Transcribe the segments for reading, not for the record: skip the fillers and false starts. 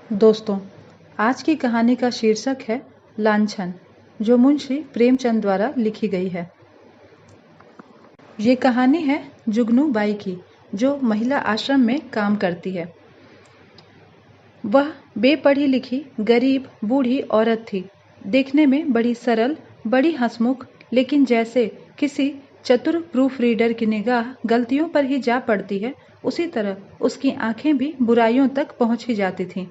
दोस्तों, आज की कहानी का शीर्षक है लांछन, जो मुंशी प्रेमचंद द्वारा लिखी गई है। ये कहानी है जुगनू बाई की, जो महिला आश्रम में काम करती है। वह बेपढ़ी लिखी गरीब बूढ़ी औरत थी। देखने में बड़ी सरल, बड़ी हंसमुख, लेकिन जैसे किसी चतुर प्रूफ रीडर की निगाह गलतियों पर ही जा पड़ती है, उसी तरह उसकी आंखें भी बुराइयों तक पहुंच ही जाती थीं।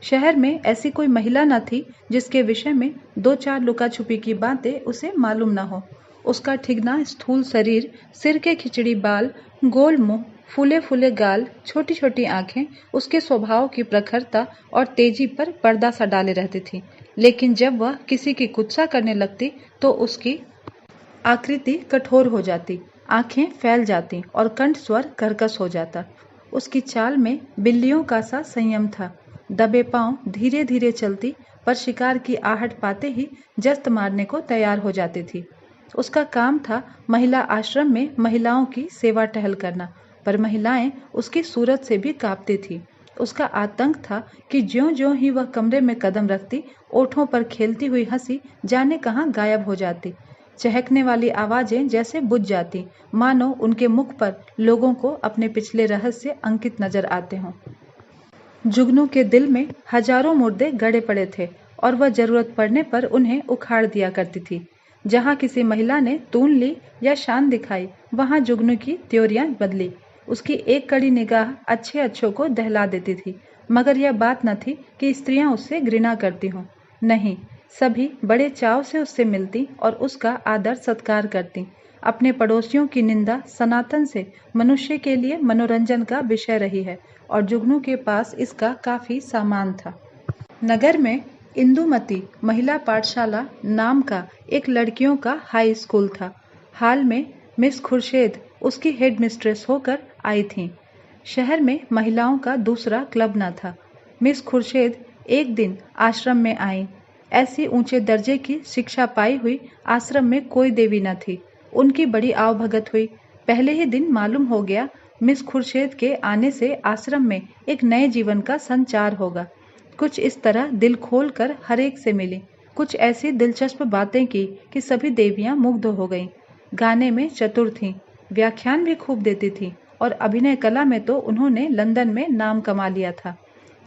शहर में ऐसी कोई महिला न थी जिसके विषय में दो चार लुका छुपी की बातें उसे मालूम न हो। उसका ठिगना स्थूल शरीर, सिर के खिचड़ी बाल, गोल मुंह, फूले फूले गाल, छोटी छोटी आंखें उसके स्वभाव की प्रखरता और तेजी पर पर्दा सा डाले रहती थी। लेकिन जब वह किसी की कुत्सा करने लगती तो उसकी आकृति कठोर हो जाती, आंखें फैल जाती और कंठ स्वर कर्कश हो जाता। उसकी चाल में बिल्लियों का सा संयम था। दबे पांव धीरे धीरे चलती, पर शिकार की आहट पाते ही जस्त मारने को तैयार हो जाती थी। उसका काम था महिला आश्रम में महिलाओं की सेवा टहल करना, पर महिलाएं उसकी सूरत से भी कांपती थी। उसका आतंक था कि ज्यों-ज्यों ही वह कमरे में कदम रखती, ओठों पर खेलती हुई हंसी जाने कहाँ गायब हो जाती। चहकने वाली आवाजें जैसे बुझ जाती, मानो उनके मुख पर लोगों को अपने पिछले रहस्य अंकित नजर आते हों। जुगनू के दिल में हजारों मुर्दे गड़े पड़े थे और वह जरूरत पड़ने पर उन्हें उखाड़ दिया करती थी। जहाँ किसी महिला ने तून ली या शान दिखाई, वहाँ जुगनू की त्योरियां बदली। उसकी एक कड़ी निगाह अच्छे अच्छों को दहला देती थी, मगर यह बात न थी कि स्त्रियां उससे घृणा करती हों। नहीं, सभी बड़े चाव से उससे मिलती और उसका आदर सत्कार करती। अपने पड़ोसियों की निंदा सनातन से मनुष्य के लिए मनोरंजन का विषय रही है और जुगनू के पास इसका काफी सामान था। नगर में इंदुमती महिला पाठशाला नाम का एक लड़कियों का हाई स्कूल था। हाल में मिस खुर्शेद उसकी हेड मिस्ट्रेस होकर आई थीं। शहर में महिलाओं का दूसरा क्लब न था। मिस खुर्शेद एक दिन आश्रम में आई। ऐसी ऊंचे दर्जे की शिक्षा पाई हुई आश्रम में कोई देवी न थी। उनकी बड़ी आवभगत हुई। पहले ही दिन मालूम हो गया मिस खुर्शेद के आने से आश्रम में एक नए जीवन का संचार होगा। कुछ इस तरह दिल खोल कर हर एक से मिली, कुछ ऐसी दिलचस्प बातें की कि सभी देवियां मुग्ध हो गईं। गाने में चतुर थीं, व्याख्यान भी खूब देती थीं और अभिनय कला में तो उन्होंने लंदन में नाम कमा लिया था।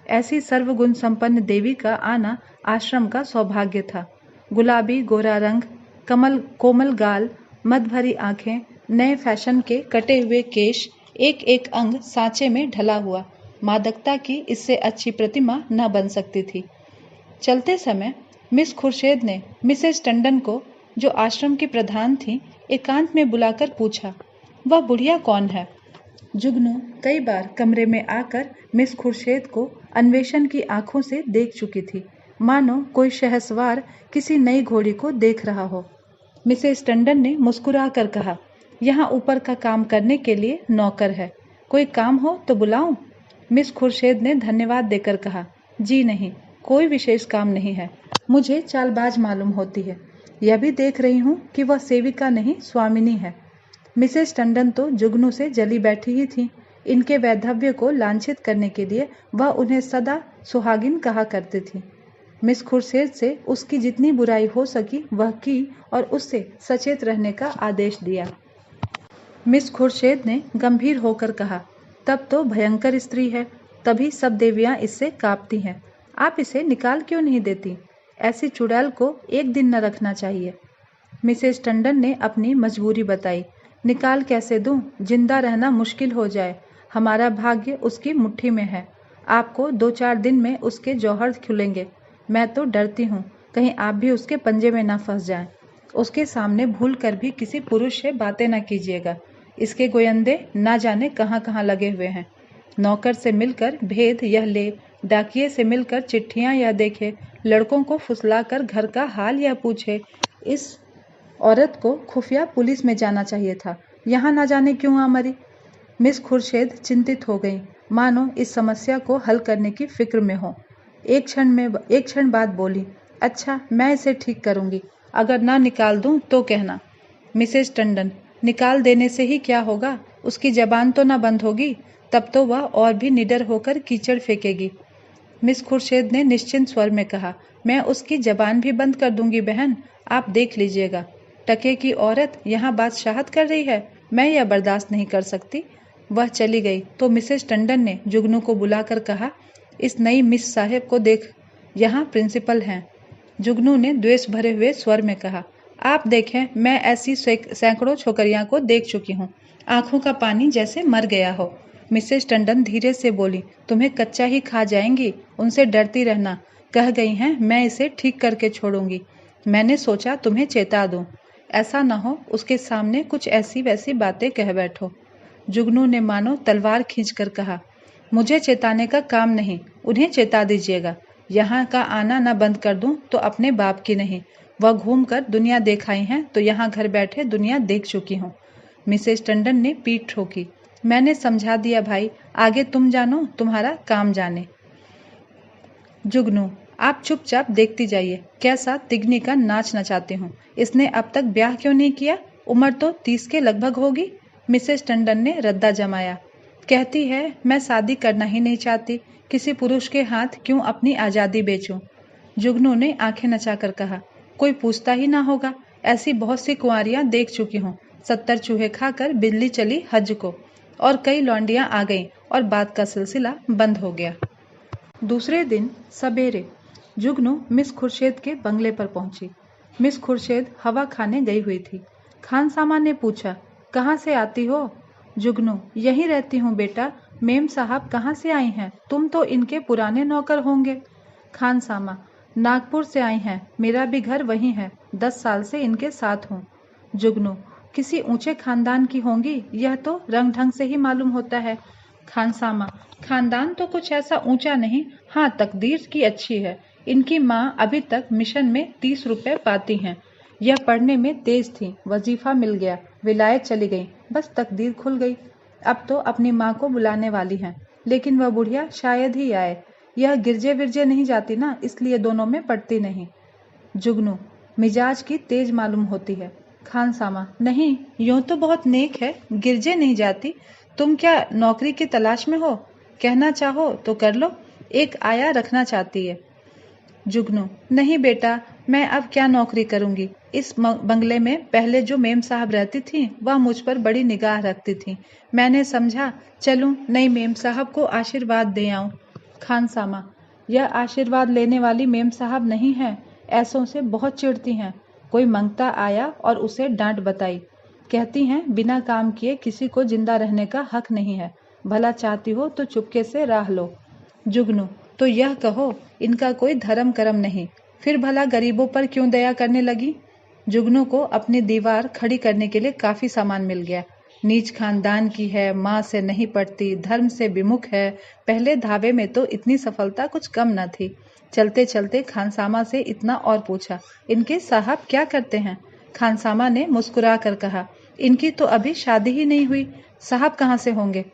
ऐसी सर्वगुण संपन्न देवी का आना आश्रम का सौभाग्य था। गुलाबी गोरा रंग, कमल कोमल गाल, मद भरी आंखें, नए फैशन के कटे हुए केश, एक एक अंग सांचे में ढला हुआ। मादकता की इससे अच्छी प्रतिमा न बन सकती थी। चलते समय मिस खुर्शेद ने मिसेस टंडन को, जो आश्रम की प्रधान थी, एकांत में बुलाकर पूछा, वह बुढ़िया कौन है? जुगनू कई बार कमरे में आकर मिस खुर्शेद को अन्वेषण की आंखों से देख चुकी थी, मानो कोई शहसवार किसी नई घोड़ी को देख रहा हो। मिसेस टंडन ने मुस्कुराकर कहा, यहाँ ऊपर का काम करने के लिए नौकर है, कोई काम हो तो बुलाऊं? मिस खुर्शेद ने धन्यवाद देकर कहा, जी नहीं, कोई विशेष काम नहीं है। मुझे चालबाज मालूम होती है। यह भी देख रही हूँ कि वह सेविका नहीं स्वामिनी है। मिसेस टंडन तो जुगनू से जली बैठी ही थी। इनके वैधव्य को लांछित करने के लिए वह उन्हें सदा सुहागिन कहा करती थी। मिस खुर्शेद से उसकी जितनी बुराई हो सकी वह की और उससे सचेत रहने का आदेश दिया। मिस खुर्शेद ने गंभीर होकर कहा, तब तो भयंकर स्त्री है, तभी सब देवियां इससे कांपती हैं। आप इसे निकाल क्यों नहीं देती? ऐसी चुड़ैल को एक दिन न रखना चाहिए। मिसेस टंडन ने अपनी मजबूरी बताई, निकाल कैसे दूं? जिंदा रहना मुश्किल हो जाए। हमारा भाग्य उसकी मुट्ठी में है। आपको 2-4 दिन में उसके जौहर खुलेंगे। मैं तो डरती हूँ, कहीं आप भी उसके पंजे में ना फंस जाएं। उसके सामने भूल कर भी किसी पुरुष से बातें न कीजिएगा। इसके गोयंदे ना जाने कहाँ कहाँ लगे हुए हैं। नौकर से मिलकर भेद यह ले, डाकिये से मिलकर चिट्ठियां यह देखे, लड़कों को फुसलाकर घर का हाल यह पूछे। इस औरत को खुफिया पुलिस में जाना चाहिए था, यहाँ ना जाने क्यों आ मरी। मिस खुर्शेद चिंतित हो गई, मानो इस समस्या को हल करने की फिक्र में हो। एक क्षण बाद बोली, अच्छा, मैं इसे ठीक करूंगी, अगर ना निकाल दूं तो कहना। मिसेस टंडन, निकाल देने से ही क्या होगा? उसकी जबान तो ना बंद होगी, तब तो वह और भी निडर होकर कीचड़ फेंकेगी। मिस खुर्शीद ने निश्चिंत स्वर में कहा। मैं उसकी जबान भी बंद कर दूंगी बहन, आप देख लीजिएगा। टके की औरत यहाँ बादशाहत कर रही है, मैं यह बर्दाश्त नहीं कर सकती। वह चली गई तो मिसेस टंडन ने जुगनू को बुलाकर कहा, इस नई मिस साहेब को देख, यहाँ प्रिंसिपल हैं। जुगनू ने द्वेष भरे हुए स्वर में कहा, आप देखें, मैं ऐसी सैकड़ों छोकरियां को देख चुकी हूँ, आंखों का पानी जैसे मर गया हो। मिसेस टंडन धीरे से बोली, तुम्हें कच्चा ही खा जाएंगी, उनसे डरती रहना। कह गई हैं मैं इसे ठीक करके छोड़ूंगी। मैंने सोचा तुम्हें चेता दूं, ऐसा न हो उसके सामने कुछ ऐसी वैसी बातें कह बैठो। जुगनू ने मानो तलवार खींचकर कहा, मुझे चेताने का काम नहीं, उन्हें चेता दीजिएगा। यहाँ का आना न बंद कर दूं तो अपने बाप की नहीं। वह घूम कर दुनिया देख आई हैं तो यहाँ घर बैठे दुनिया देख चुकी हूँ। मिसेस टंडन ने पीठ ठोकी। मैंने समझा दिया भाई, आगे तुम जानो, तुम्हारा काम जाने। जुगनू, आप चुपचाप देखती जाइए, कैसा तिगनी का नाच नचाती हूँ। इसने अब तक ब्याह क्यों नहीं किया? उम्र तो 30 के लगभग होगी। मिसेस टंडन ने रद्दा जमाया। कहती है मैं शादी करना ही नहीं चाहती, किसी पुरुष के हाथ क्यों अपनी आज़ादी बेचूं। जुगनू ने आंखें नचाकर कहा, कोई पूछता ही ना होगा, ऐसी बहुत सी कुंवारियां देख चुकी हूँ। 70 चूहे खाकर बिल्ली चली हज को, और कई लौंडियां आ गईं और बात का सिलसिला बंद हो गया। दूसरे दिन सवेरे जुगनू मिस खुर्शीद के बंगले पर पहुंची। मिस खुर्शीद हवा खाने गई हुई थी। खानसामा ने पूछा, कहाँ से आती हो? जुगनू, यहीं रहती हूँ बेटा। मेम साहब कहाँ से आई हैं? तुम तो इनके पुराने नौकर होंगे। खानसामा, नागपुर से आई हैं, मेरा भी घर वहीं है, 10 साल से इनके साथ हूँ। जुगनू, किसी ऊंचे खानदान की होंगी, यह तो रंग ढंग से ही मालूम होता है। खानसामा, खानदान तो कुछ ऐसा ऊंचा नहीं, हाँ तकदीर की अच्छी है। इनकी माँ अभी तक मिशन में 30 रुपए पाती हैं। यह पढ़ने में तेज थी, वजीफा मिल गया, विलायत चली गई, बस तकदीर खुल गई। अब तो अपनी माँ को बुलाने वाली हैं, लेकिन वह बुढ़िया शायद ही आए। यह गिरजे विरजे नहीं जाती ना, इसलिए दोनों में पड़ती नहीं। जुगनू, मिजाज की तेज मालूम होती है। खानसामा, नहीं, यूं तो बहुत नेक है, गिरजे नहीं जाती। तुम क्या नौकरी की तलाश में हो? कहना चाहो तो कर लो, एक आया रखना चाहती है। जुगनू, नहीं बेटा, मैं अब क्या नौकरी करूंगी। इस बंगले में पहले जो मेम साहब रहती थी वह मुझ पर बड़ी निगाह रखती थी। मैंने समझा चलूं नई मेम साहब को आशीर्वाद दे आऊं। खानसामा, यह आशीर्वाद लेने वाली मेम साहब नहीं है, ऐसों से बहुत चिढ़ती हैं। कोई मंगता आया और उसे डांट बताई, कहती हैं बिना काम किए किसी को जिंदा रहने का हक नहीं है, भला चाहती हो तो चुपके से राह लो। जुगनू, तो यह कहो इनका कोई धर्म कर्म नहीं, फिर भला गरीबों पर क्यों दया करने लगी? जुगनू को अपनी दीवार खड़ी करने के लिए काफी सामान मिल गया। नीच खानदान की है, माँ से नहीं पढ़ती, धर्म से विमुख है। पहले धावे में तो इतनी सफलता कुछ कम न थी। चलते चलते खानसामा से इतना और पूछा, इनके साहब क्या करते हैं? खानसामा ने मुस्कुरा कर कहा, इनकी तो अभी शादी ही नहीं हुई, साहब कहाँ से होंगे?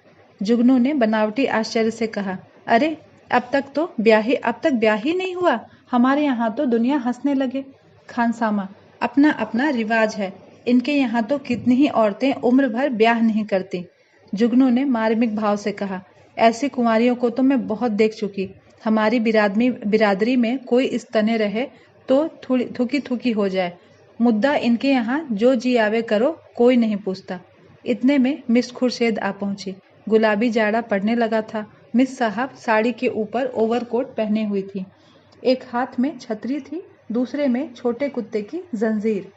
जुगनू ने बनावटी आश्चर्य से कहा, अरे अब तक ब्याह ही नहीं हुआ? हमारे यहाँ तो दुनिया हंसने लगे। खानसामा, अपना अपना रिवाज है, इनके यहाँ तो कितनी ही औरतें उम्र भर ब्याह नहीं करती। जुगनू ने मार्मिक भाव से कहा, ऐसी कुंवारियों को तो मैं बहुत देख चुकी। हमारी बिरादरी में कोई इस तने रहे तो थोड़ी थुकी थुकी हो जाए। मुद्दा इनके यहाँ जो जी आवे करो, कोई नहीं पूछता। इतने में मिस खुर्शीद आ पहुंची। गुलाबी जाड़ा पड़ने लगा था। मिस साहब साड़ी के ऊपर ओवरकोट पहने हुई थी। एक हाथ में छतरी थी, दूसरे में छोटे कुत्ते की जंजीर।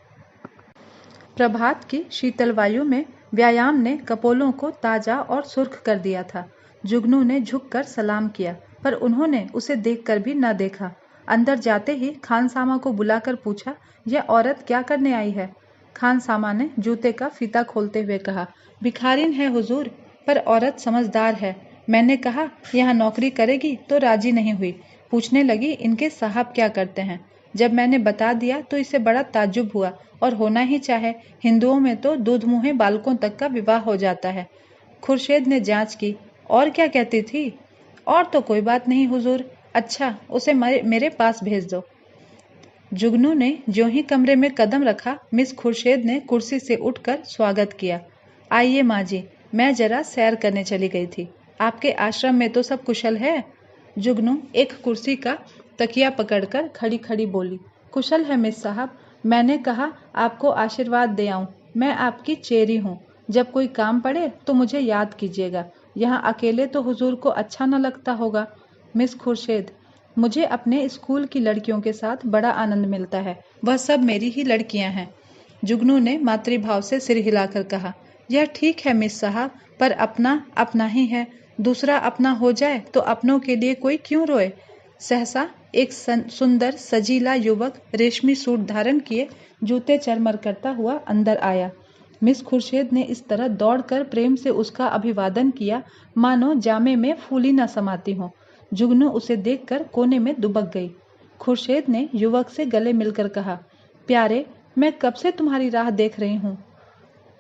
प्रभात की शीतल वायु में व्यायाम ने कपोलों को ताजा और सुर्ख कर दिया था। जुगनू ने झुककर सलाम किया, पर उन्होंने उसे देखकर भी न देखा। अंदर जाते ही खानसामा को बुलाकर पूछा, यह औरत क्या करने आई है? खानसामा ने जूते का फीता खोलते हुए कहा, भिखारिन है हुजूर, पर औरत समझदार है। मैंने कहा यहाँ नौकरी करेगी तो राजी नहीं हुई। पूछने लगी इनके साहब क्या करते हैं। जब मैंने बता दिया तो इसे बड़ा ताज्जुब हुआ, और होना ही चाहे, हिंदुओं में तो दूध मुँहे बालकों तक का विवाह हो जाता है। खुर्शीद ने जांच की, और क्या कहती थी? और तो कोई बात नहीं हुजूर। अच्छा, उसे मेरे पास भेज दो। जुगनू ने ज्यों ही कमरे में कदम रखा, मिस खुर्शीद ने कुर्सी से उठकर स्वागत किया। आइए माँ जी, मैं जरा सैर करने चली गई थी। आपके आश्रम में तो सब कुशल है? जुगनू एक कुर्सी का तकिया पकड़कर खड़ी खड़ी बोली, कुशल है मिस साहब। मैंने कहा आपको आशीर्वाद दे आऊं। मैं आपकी चेरी हूँ। जब कोई काम पड़े तो मुझे याद कीजिएगा। यहाँ अकेले तो हुजूर को अच्छा न लगता होगा। मिस खुर्शीद, मुझे अपने स्कूल की लड़कियों के साथ बड़ा आनंद मिलता है। वह सब मेरी ही लड़कियां हैं। जुगनू ने मातृभाव से सिर हिलाकर कहा, यह ठीक है मिस साहब, पर अपना अपना ही है। दूसरा अपना हो जाए तो अपनों के लिए कोई क्यों रोए। सहसा एक सुंदर सजीला युवक रेशमी सूट धारण किए जूते चरमर करता हुआ अंदर आया। मिस खुर्शीद ने इस तरह दौड़कर प्रेम से उसका अभिवादन किया मानो जामे में फूली न समाती हो। जुगनू उसे देखकर कोने में दुबक गई। खुर्शीद ने युवक से गले मिलकर कहा, प्यारे, मैं कब से तुम्हारी राह देख रही हूँ।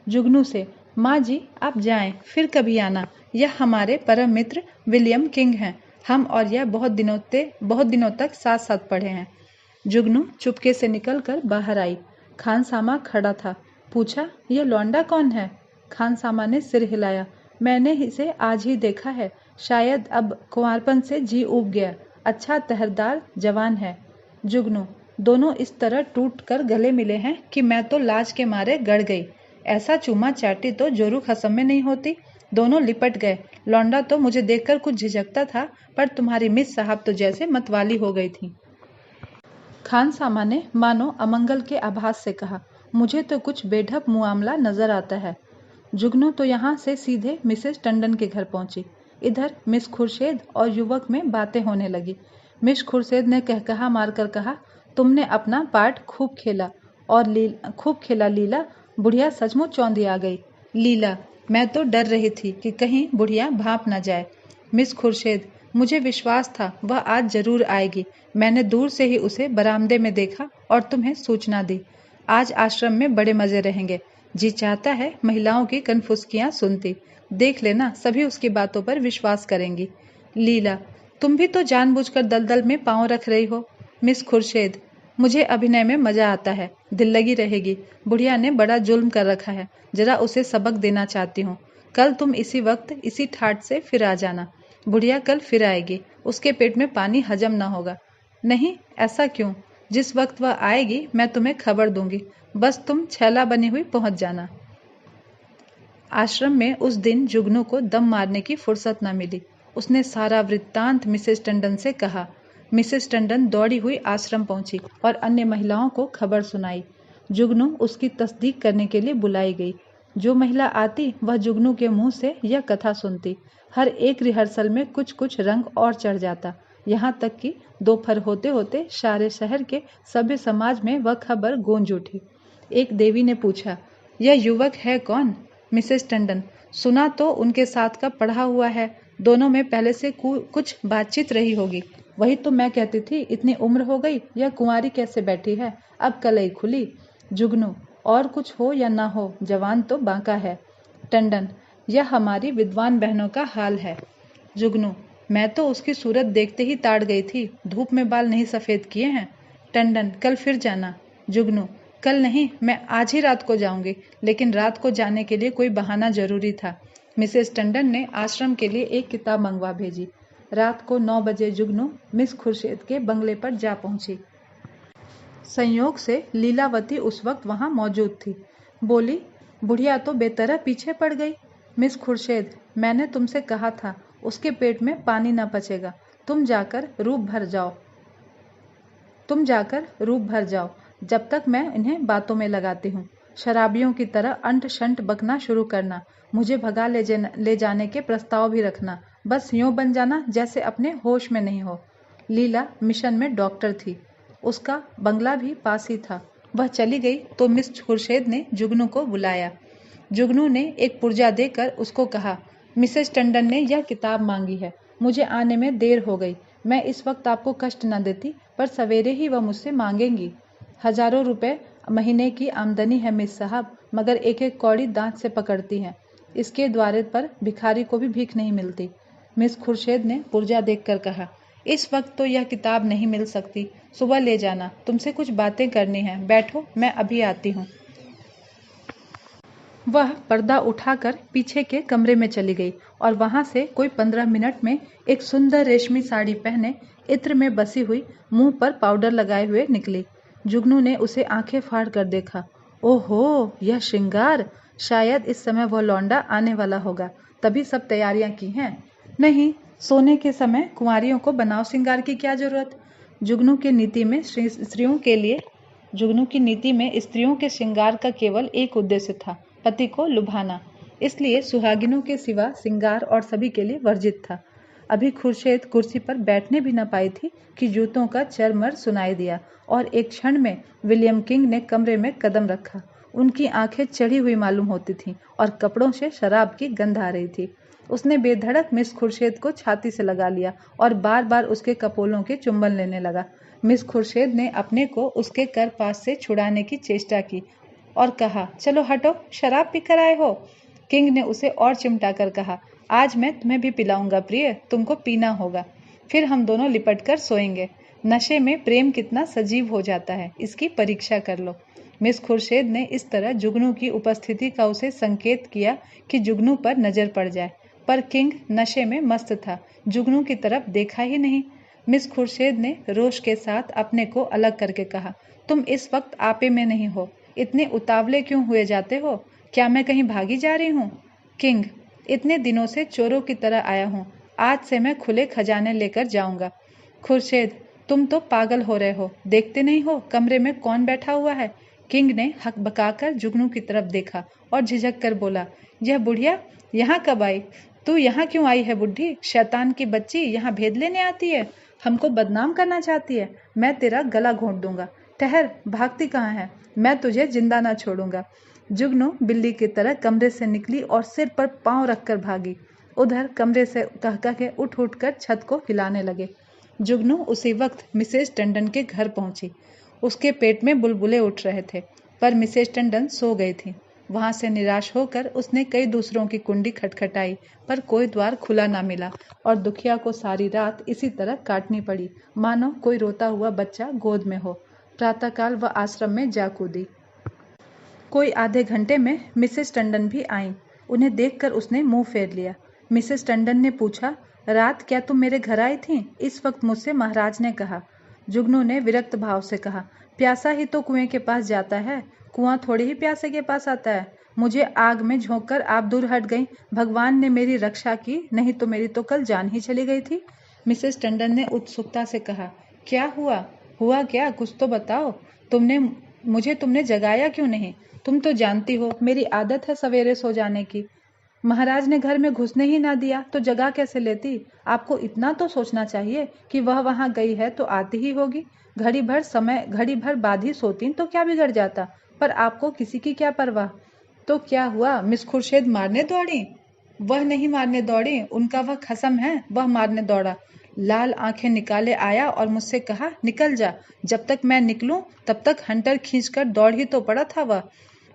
जुगनू से, माँ जी आप जाएं, फिर कभी आना। यह हमारे परम मित्र विलियम किंग हैं। हम और यह बहुत दिनों तक साथ साथ पढ़े हैं। जुगनू चुपके से निकलकर बाहर आई। खानसामा खड़ा था। पूछा, यह लौंडा कौन है। खानसामा ने सिर हिलाया। मैंने इसे आज ही देखा है। शायद अब कुंवारपन से जी उब गया। अच्छा तहरदार जवान है। जुगनू, दोनों इस तरह टूट कर गले मिले हैं कि मैं तो लाज के मारे गड़ गई। ऐसा चूमा चाटी तो जोरू खसम में नहीं होती। दोनों लिपट गए। लौंडा तो मुझे देखकर कुछ झिझकता था, पर तुम्हारी मिस साहब तो जैसे मतवाली हो गई थी। खानसामा ने मानो अमंगल के आभास से कहा, मुझे तो कुछ बेढप मुआमला नजर आता है। जुगनू तो यहाँ से सीधे मिसेस टंडन के घर पहुंची। इधर मिस खुर्शीद और युवक में बातें होने लगी। मिस खुर्शीद ने कहकहा मारकर कहा, तुमने अपना पार्ट खूब खेला और खूब खेला लीला। बुढ़िया सचमुच चौंधी आ गई। लीला, मैं तो डर रही थी कि कहीं बुढ़िया भाप न जाए। मिस खुर्शीद, मुझे विश्वास था वह आज जरूर आएगी। मैंने दूर से ही उसे बरामदे में देखा और तुम्हें सूचना दी। आज आश्रम में बड़े मजे रहेंगे। जी चाहता है महिलाओं की कनफुसकियां सुनती। देख लेना, सभी उसकी बातों पर विश्वास करेंगी। लीला, तुम भी तो जानबूझकर दलदल में पांव रख रही हो। मिस खुर्शीद, मुझे अभिनय में मजा आता है। दिल लगी रहेगी। बुढ़िया ने बड़ा जुल्म कर रखा है। जरा उसे सबक देना चाहती हूँ। कल तुम इसी वक्त इसी ठाट से फिर आ जाना। बुढ़िया कल फिर आएगी। उसके पेट में पानी हजम ना होगा। नहीं, ऐसा क्यों। जिस वक्त वह आएगी मैं तुम्हें खबर दूंगी। बस तुम छैला बनी हुई पहुंच जाना। आश्रम में उस दिन जुगनू को दम मारने की फुर्सत न मिली। उसने सारा वृत्तांत मिसेस टंडन से कहा। मिसेस टंडन दौड़ी हुई आश्रम पहुंची और अन्य महिलाओं को खबर सुनाई। जुगनू उसकी तस्दीक करने के लिए बुलाई गई। जो महिला आती वह जुगनू के मुंह से यह कथा सुनती। हर एक रिहर्सल में कुछ कुछ रंग और चढ़ जाता। यहाँ तक कि दोपहर होते होते सारे शहर के सभ्य समाज में वह खबर गूंज उठी। एक देवी ने पूछा, यह युवक है कौन। मिसेस टंडन, सुना तो उनके साथ का पढ़ा हुआ है। दोनों में पहले से कुछ बातचीत रही होगी। वही तो मैं कहती थी, इतनी उम्र हो गई, यह कुंवारी कैसे बैठी है। अब कलई खुली। जुगनू, और कुछ हो या ना हो, जवान तो बांका है। टंडन, यह हमारी विद्वान बहनों का हाल है। जुगनू, मैं तो उसकी सूरत देखते ही ताड़ गई थी। धूप में बाल नहीं सफेद किए हैं। टंडन, कल फिर जाना। जुगनू, कल नहीं, मैं आज ही रात को जाऊंगी। लेकिन रात को जाने के लिए कोई बहाना जरूरी था। मिसेस टंडन ने आश्रम के लिए एक किताब मंगवा भेजी। रात को 9 बजे जुगनू मिस खुर्शीद के बंगले पर जा पहुंची। संयोग से लीलावती उस वक्त वहां मौजूद थी। बोली, बुढ़िया तो बेतरह पीछे पड़ गई। मिस खुर्शीद, मैंने तुमसे कहा था उसके पेट में पानी न पचेगा। तुम जाकर रूप भर जाओ जब तक मैं इन्हें बातों में लगाती हूँ। शराबियों की तरह अंट शंट बकना शुरू करना। मुझे भगा ले जाने के प्रस्ताव भी रखना। बस यूं बन जाना जैसे अपने होश में नहीं हो। लीला मिशन में डॉक्टर थी। उसका बंगला भी पास ही था। वह चली गई तो मिस खुर्शीद ने जुगनू को बुलाया। जुगनू ने एक पुर्जा देकर उसको कहा, मिसेस टंडन ने यह किताब मांगी है। मुझे आने में देर हो गई। मैं इस वक्त आपको कष्ट न देती, पर सवेरे ही वह मुझसे मांगेंगी। हजारों रुपए महीने की आमदनी है मिस साहब, मगर एक एक कौड़ी दांत से पकड़ती हैं। इसके द्वारे पर भिखारी को भी भीख नहीं मिलती। मिस खुर्शीद ने पुर्जा देखकर कहा, इस वक्त तो यह किताब नहीं मिल सकती। सुबह ले जाना। तुमसे कुछ बातें करनी है। बैठो, मैं अभी आती हूँ। वह पर्दा उठाकर पीछे के कमरे में चली गई और वहां से कोई 15 मिनट में एक सुंदर रेशमी साड़ी पहने, इत्र में बसी हुई, मुंह पर पाउडर लगाए हुए निकली। जुगनू ने उसे आंखें फाड़ कर देखा। ओहो, यह श्रृंगार! शायद इस समय वह लौंडा आने वाला होगा, तभी सब तैयारियां की हैं। नहीं, सोने के समय कुंवारियों को बनाव श्रृंगार की क्या जरूरत। जुगनू की नीति में स्त्रियों के श्रृंगार का केवल एक उद्देश्य था, पति को लुभाना। इसलिए सुहागिनों के सिवा श्रृंगार और सभी के लिए वर्जित था। अभी खुर्शीद कुर्सी पर बैठने भी न पाई थी कि जूतों का चरमर सुनाई दिया और एक क्षण में विलियम किंग ने कमरे में कदम रखा। उनकी आंखें चढ़ी हुई मालूम होती थीं और कपड़ों से शराब की गंध आ रही थी। उसने बेधड़क मिस खुर्शीद को छाती से लगा लिया और बार बार उसके कपोलों के चुंबन लेने लगा। मिस खुर्शीद ने अपने को उसके कर पास से छुड़ाने की चेष्टा की और कहा, चलो हटो, शराब पीकर आए हो। किंग ने उसे और चिमटा कर कहा, आज मैं तुम्हें भी पिलाऊंगा प्रिय, तुमको पीना होगा, फिर हम दोनों लिपट कर सोएंगे। नशे में प्रेम कितना सजीव हो जाता है, इसकी परीक्षा कर लो। मिस खुर्शीद ने इस तरह जुगनू की उपस्थिति का उसे संकेत किया कि जुगनू पर नजर पड़ जाए, पर किंग नशे में मस्त था, जुगनू की तरफ देखा ही नहीं। मिस खुर्शीद ने रोष के साथ अपने को अलग करके कहा, तुम इस वक्त आपे में नहीं हो, इतने उतावले क्यों हुए जाते हो? क्या मैं कहीं भागी जा रही हूँ? किंग, इतने दिनों से चोरों की तरह आया हूँ, आज से मैं खुले खजाने लेकर जाऊंगा। खुर्शीद, तुम तो पागल हो रहे हो, देखते नहीं हो कमरे में कौन बैठा हुआ है? किंग ने हक बकाकर जुगनू की तरफ देखा और झिझक कर बोला, यह बुढ़िया यहाँ कब आई? तू यहाँ क्यों आई है बुढ़ी? शैतान की बच्ची यहाँ भेद लेने आती है, हमको बदनाम करना चाहती है। मैं तेरा गला घोंट दूंगा। ठहर, भागती कहाँ है? मैं तुझे जिंदा ना छोड़ूंगा। जुगनू बिल्ली की तरह कमरे से निकली और सिर पर पांव रखकर भागी। उधर कमरे से कह कह के उठ उठ कर छत को हिलाने लगे। जुगनू उसी वक्त मिसेज टंडन के घर पहुंची। उसके पेट में बुलबुले उठ रहे थे, पर मिसेज टंडन सो गई थी। वहां से निराश होकर उसने कई दूसरों की कुंडी खटखटाई, पर कोई द्वार खुला ना मिला और दुखिया को सारी रात इसी तरह काटनी पड़ी, मानो कोई रोता हुआ बच्चा गोद में हो। प्रातःकाल वह आश्रम में जा कूदी। कोई आधे घंटे में मिसेस टंडन भी आईं। उन्हें देखकर उसने मुंह फेर लिया। मिसेस टंडन ने पूछा, रात क्या तुम मेरे घर आई थीं? इस वक्त मुझसे महाराज ने कहा। जुगनू ने विरक्त भाव से कहा, प्यासा ही तो कुएं के पास जाता है, कुआं थोड़ी ही प्यासे के पास आता है। मुझे आग में झोंककर आप दूर हट गईं। भगवान ने मेरी रक्षा की, नहीं तो मेरी तो कल जान ही चली गई थी। मिसेस टंडन ने उत्सुकता से कहा, क्या हुआ? हुआ क्या, कुछ तो बताओ। तुमने जगाया क्यों नहीं? तुम तो जानती हो मेरी आदत है सवेरे सो जाने की। महाराज ने घर में घुसने ही ना दिया तो जगा कैसे लेती? आपको इतना तो सोचना चाहिए कि वह वहां गई है तो आती ही होगी। घड़ी भर बाद ही सोती तो क्या बिगड़ जाता, पर आपको किसी की क्या परवाह। तो क्या हुआ, मिस खुर्शीद मारने दौड़ी? वह नहीं मारने दौड़ी, उनका वह खसम है, वह मारने दौड़ा। लाल आंखें निकाले आया और मुझसे कहा, निकल जा। जब तक मैं निकलूं तब तक हंटर खींचकर दौड़ ही तो पड़ा था वह।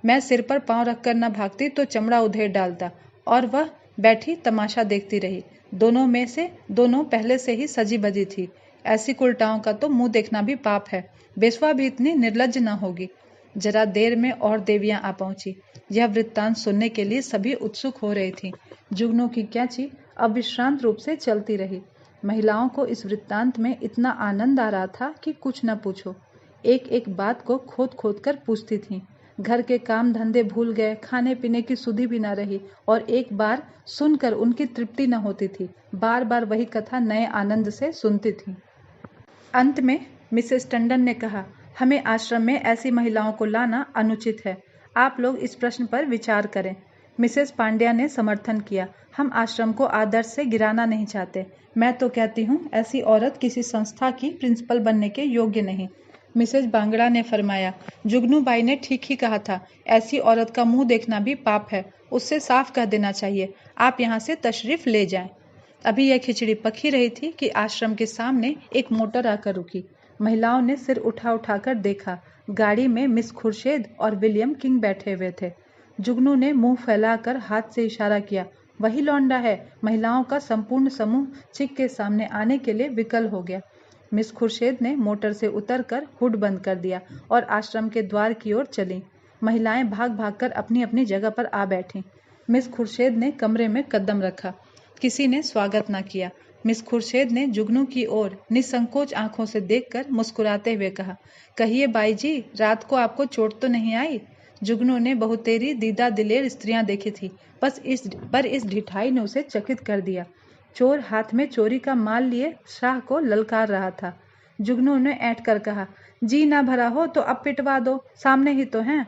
मैं सिर पर पांव रखकर न भागती तो चमड़ा उधेड़ डालता, और वह बैठी तमाशा देखती रही। दोनों पहले से ही सजी बजी थी। ऐसी कुलटाओं का तो मुंह देखना भी पाप है। बेसवा भी इतनी निर्लज्ज न होगी। जरा देर में और देवियां आ पहुंची। यह वृत्तांत सुनने के लिए सभी उत्सुक हो रही थी। जुगनू की कैंची अविश्रांत रूप से चलती रही। महिलाओं को इस वृत्तांत में इतना आनंद आ रहा था कि कुछ न पूछो। एक एक बात को खोद खोद कर पूछती थीं। घर के काम धंधे भूल गए, खाने पीने की सुधि भी न रही, और एक बार सुनकर उनकी तृप्ति न होती थी। बार बार वही कथा नए आनंद से सुनती थीं। अंत में मिसेस टंडन ने कहा, हमें आश्रम में ऐसी महिलाओं को लाना अनुचित है। आप लोग इस प्रश्न पर विचार करें। मिसेस पांड्या ने समर्थन किया, हम आश्रम को आदर्श से गिराना नहीं चाहते। मैं तो कहती हूँ ऐसी औरत किसी संस्था की प्रिंसिपल बनने के योग्य नहीं। मिसेस बांगड़ा ने फरमाया, जुगनू बाई ने ठीक ही कहा था, ऐसी औरत का मुंह देखना भी पाप है, उससे साफ कह देना चाहिए, आप यहाँ से तशरीफ ले जाएं। अभी यह खिचड़ी पक ही रही थी कि आश्रम के सामने एक मोटर आकर रुकी। महिलाओं ने सिर उठा उठाकर देखा। गाड़ी में मिस खुर्शीद और विलियम किंग बैठे हुए थे। जुगनू ने मुंह फैलाकर हाथ से इशारा किया, वही लौंडा है। महिलाओं का संपूर्ण समूह चिक के सामने आने के लिए विकल हो गया। मिस खुर्शीद ने मोटर से उतरकर हुड बंद कर दिया और आश्रम के द्वार की ओर चली। महिलाएं भाग भागकर अपनी अपनी जगह पर आ बैठीं। मिस खुर्शेद ने कमरे में कदम रखा। किसी ने स्वागत न किया। मिस खुर्शेद ने जुगनू की ओर निसंकोच आंखों से देखकर मुस्कुराते हुए कहा, कहिए बाई जी, रात को आपको चोट तो नहीं आई? जुगनू ने बहुतेरी दीदा दिलेर स्त्रियां देखी थी, पर इस ढिठाई ने उसे चकित कर दिया। चोर हाथ में चोरी का माल लिए शाह को ललकार रहा था। जुगनू ने ऐंठ कर कहा, जी ना भरा हो तो अब पिटवा दो, सामने ही तो हैं।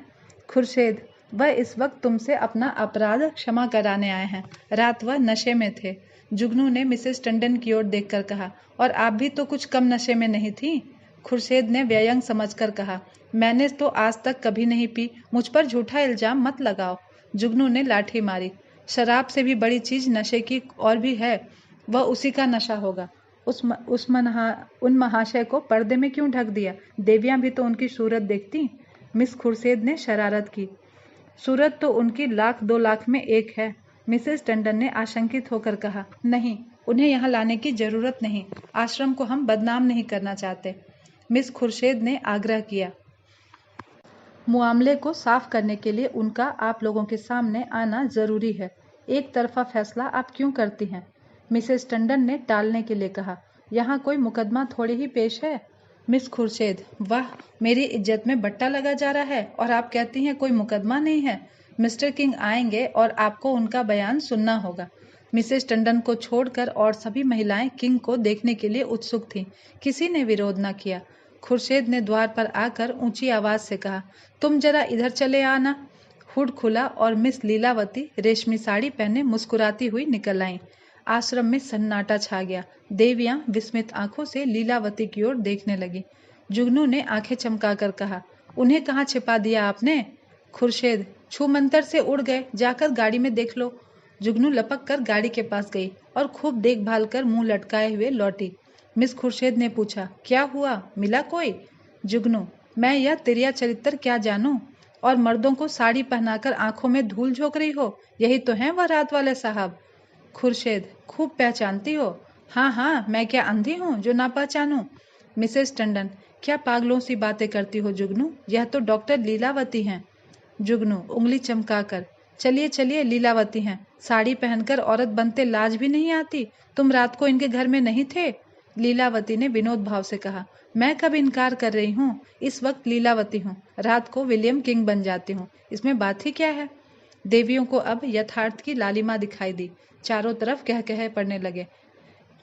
खुर्शेद, वह इस वक्त तुमसे अपना अपराध क्षमा कराने आए हैं। रात वह नशे में थे। जुगनू ने मिसेस टंडन की ओर देखकर कहा, और आप भी तो कुछ कम नशे में नहीं थी? खुर्शेद ने व्यंग समझकर कहा, मैंने तो आज तक कभी नहीं पी, मुझ पर झूठा इल्जाम मत लगाओ। जुगनू ने लाठी मारी। शराब से भी बड़ी चीज नशे की और भी है, वह उसी का नशा होगा। उन महाशय को पर्दे में क्यों ढक दिया? देवियां भी तो उनकी सूरत देखती। मिस खुर्शेद ने शरारत की। सूरत तो उनकी 1,00,000-2,00,000 में एक है। मिसेस टंडन ने आशंकित होकर कहा, नहीं, उन्हें यहाँ लाने की जरूरत नहीं। आश्रम को हम बदनाम नहीं करना चाहते। मिस खुर्शेद ने आग्रह किया। मामले को साफ करने के लिए उनका आप लोगों के सामने आना जरूरी है। एक तरफा फैसला आप क्यों करती हैं? मिसेस टंडन ने टालने के लिए कहा, यहाँ कोई मुकदमा थोड़ी ही पेश है। मिस खुर्शेद, वाह, मेरी इज्जत में बट्टा लगा जा रहा है और आप कहती हैं कोई मुकदमा नहीं है। मिस्टर किंग आएंगे और आपको उनका बयान सुनना होगा। मिसेस टंडन को छोड़कर और सभी महिलाएं किंग को देखने के लिए उत्सुक थीं। किसी ने विरोध न किया। खुर्शेद ने द्वार पर आकर ऊंची आवाज से कहा, तुम जरा इधर चले आना। हुड खुला और मिस लीलावती रेशमी साड़ी पहने मुस्कुराती हुई निकल आईं। आश्रम में सन्नाटा छा गया। देवियां विस्मित आंखों से लीलावती की ओर देखने लगी। जुगनू ने आंखें चमकाकर कहा, उन्हें कहाँ छिपा दिया आपने? खुर्शेद, छूमंतर से उड़ गए, जाकर गाड़ी में देख लो। जुगनू लपक कर गाड़ी के पास गई और खूब देखभाल कर मुंह लटकाए हुए लौटी। मिस खुर्शेद ने पूछा, क्या हुआ, मिला कोई? जुगनू, मैं यह तिरिया चरित्र क्या जानूं? और मर्दों को साड़ी पहनाकर आंखों में धूल झोंक रही हो, यही तो हैं वह रात वाले साहब। खुर्शेद, खूब पहचानती हो। हाँ हाँ, मैं क्या अंधी हूँ जो ना पहचानूं? मिसेस टंडन, क्या पागलों सी बातें करती हो जुगनू, यह तो डॉक्टर लीलावती हैं। जुगनू उंगली चमकाकर, चलिए चलिए, लीलावती हैं। साड़ी पहनकर औरत बनते लाज भी नहीं आती। तुम रात को इनके घर में नहीं थे? लीलावती ने विनोद भाव से कहा, मैं कब इनकार कर रही हूँ? इस वक्त लीलावती हूँ, रात को विलियम किंग बन जाती हूँ, इसमें बात ही क्या है? देवियों को अब यथार्थ की लालिमा दिखाई दी। चारों तरफ कहकहे पड़ने लगे।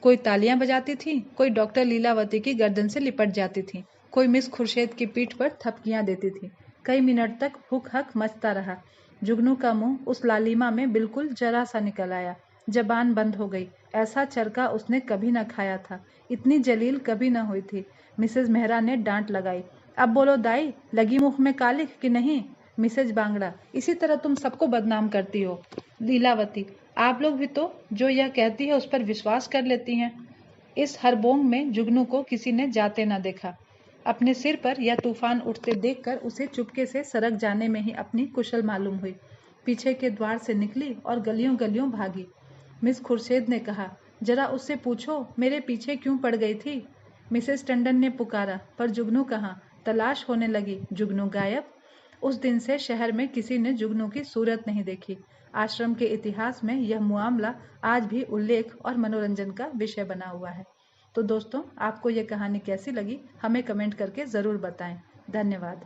कोई तालियां बजाती थी, कोई डॉक्टर लीलावती की गर्दन से लिपट जाती थी, कोई मिस खुर्शेद की पीठ पर थपकियां देती थी। कई मिनट तक हुक हक मचता रहा। जुगनू का मुंह उस लालिमा में बिल्कुल जरा सा निकल आया। जबान बंद हो गई। ऐसा चरका उसने कभी न खाया था। इतनी जलील कभी न हुई थी। मिसेज मेहरा ने डांट लगाई, अब बोलो दाई, लगी मुख में कालिख कि नहीं? मिसेज बांगड़ा, इसी तरह तुम सबको बदनाम करती हो। लीलावती, आप लोग भी तो जो यह कहती है उस पर विश्वास कर लेती हैं। इस हरबोंग में जुगनू को किसी ने जाते न देखा। अपने सिर पर यह तूफान उठते देखकर उसे चुपके से सरक जाने में ही अपनी कुशल मालूम हुई। पीछे के द्वार से निकली और गलियों गलियों भागी। मिस खुर्शेद ने कहा, जरा उससे पूछो मेरे पीछे क्यों पड़ गई थी? मिसेस टंडन ने पुकारा, पर जुगनू कहाँ? तलाश होने लगी, जुगनू गायब। उस दिन से शहर में किसी ने जुगनू की सूरत नहीं देखी। आश्रम के इतिहास में यह मामला आज भी उल्लेख और मनोरंजन का विषय बना हुआ है। तो दोस्तों, आपको यह कहानी कैसी लगी हमें कमेंट करके ज़रूर बताएं। धन्यवाद।